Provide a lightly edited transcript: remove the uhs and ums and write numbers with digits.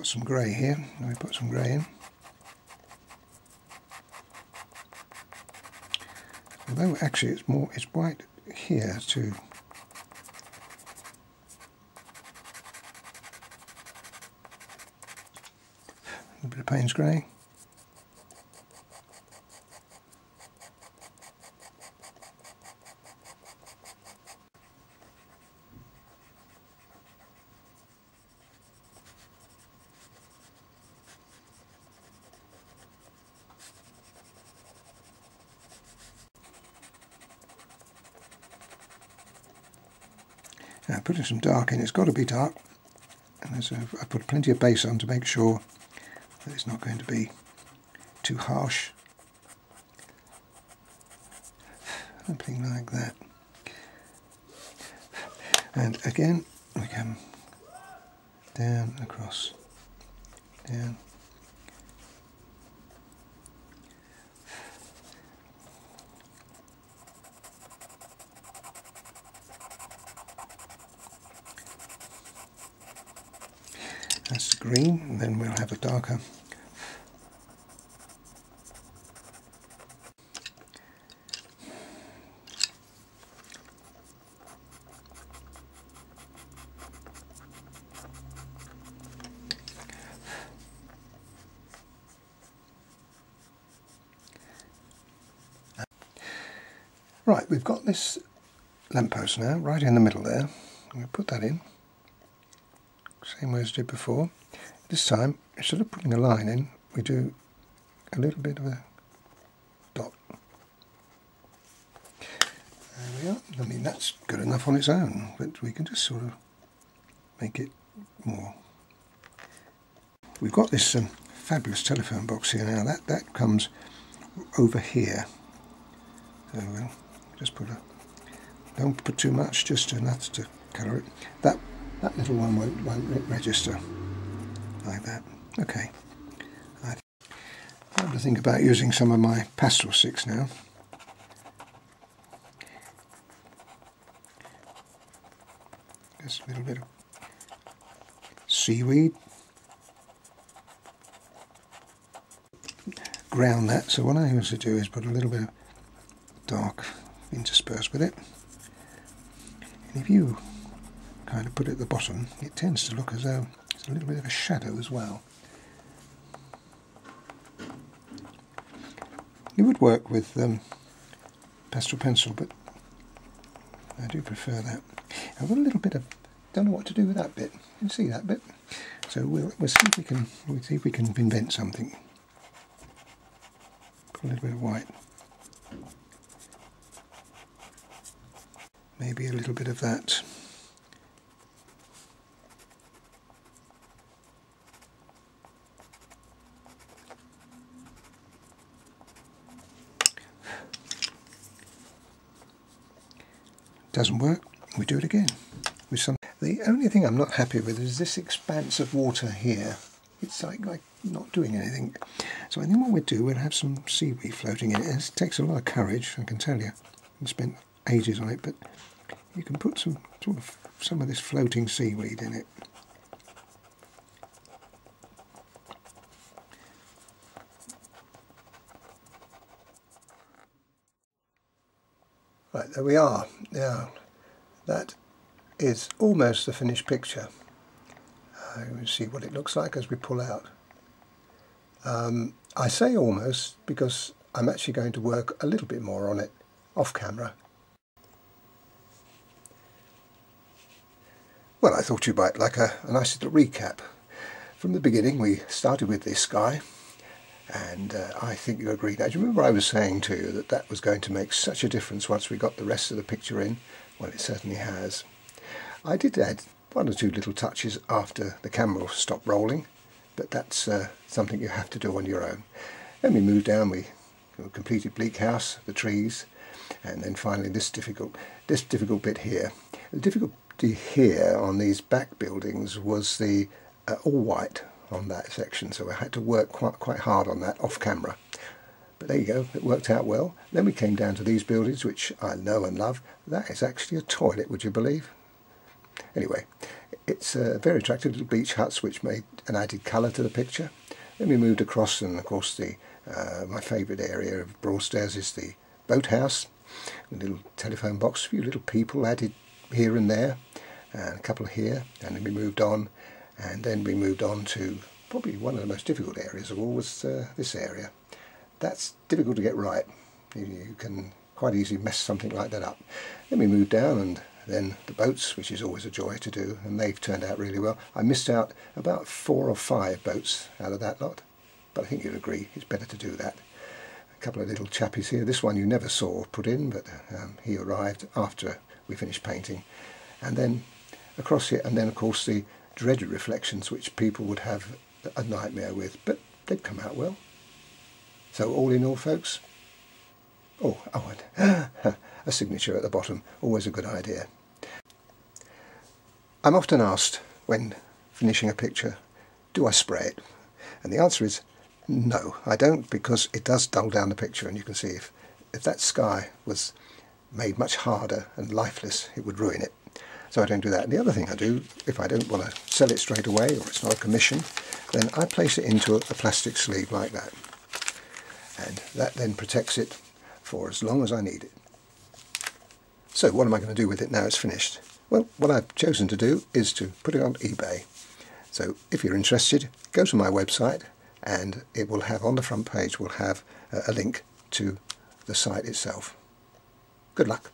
some grey here. Let me put some grey in. Although actually it's white here too. A bit of Payne's grey. Now putting some dark in, it's got to be dark, and I put plenty of base on to make sure that it's not going to be too harsh. Something like that. And again we come down, across, down. That's the green, and then we'll have a darker. Right, we've got this lamppost now, right in the middle there. I'm going to put that in, same way as I did before. This time, instead of putting a line in, we do a little bit of a dot. There we are. I mean, that's good enough on its own, but we can just sort of make it more. We've got this fabulous telephone box here now. That comes over here. So we'll just don't put too much, just enough to colour it. That little one won't register like that. Okay. I have to think about using some of my pastel sticks now. Just a little bit of seaweed. Ground that, so what I used to do is put a little bit of dark interspersed with it. And if you kind of put it at the bottom, it tends to look as though it's a little bit of a shadow as well. It would work with pastel pencil, but I do prefer that. I've got a little bit of, don't know what to do with that bit. You can see that bit. So we'll see if we can invent something. Put a little bit of white. Maybe a little bit of that. Doesn't work, we do it again with some. The only thing I'm not happy with is this expanse of water here. It's like not doing anything. So I think what we'll do, we'll have some seaweed floating in it. It takes a lot of courage, I can tell you. I spent ages on it, but you can put some of this floating seaweed in it. Right, there we are. Now, that is almost the finished picture. We'll see what it looks like as we pull out. I say almost because I'm actually going to work a little bit more on it off camera. Well, I thought you might like a nice little recap. From the beginning we started with this sky, and I think you agree. Now, do you remember I was saying to you that was going to make such a difference once we got the rest of the picture in? Well, it certainly has. I did add one or two little touches after the camera stopped rolling, but that's something you have to do on your own. Then we moved down, we completed Bleak House, the trees, and then finally this difficult bit here. The difficulty here on these back buildings was the all white on that section, so I had to work quite hard on that off camera. But there you go, it worked out well. Then we came down to these buildings, which I know and love. That is actually a toilet, would you believe? Anyway, it's very attractive little beach huts which made an added colour to the picture. Then we moved across, and of course my favourite area of Broadstairs is the boathouse. A little telephone box, a few little people added here and there, and a couple here, and then we moved on, and then we moved on to probably one of the most difficult areas of all was this area. That's difficult to get right. You can quite easily mess something like that up. Then we moved down, and then the boats, which is always a joy to do, and they've turned out really well. I missed out about 4 or 5 boats out of that lot, but I think you'd agree it's better to do that. A couple of little chappies here. This one you never saw put in, but he arrived after we finished painting. And then across here, and then of course the dreaded reflections, which people would have a nightmare with, but they've come out well. So all in all, folks, and a signature at the bottom, always a good idea. I'm often asked when finishing a picture, do I spray it? And the answer is no, I don't, because it does dull down the picture, and you can see if that sky was made much harder and lifeless, it would ruin it. So I don't do that. And the other thing I do, if I don't want to sell it straight away, or it's not a commission, then I place it into a plastic sleeve like that. And that then protects it for as long as I need it. So what am I going to do with it now it's finished? Well, what I've chosen to do is to put it on eBay. So if you're interested, go to my website, and it will have on the front page will have a link to the site itself. Good luck.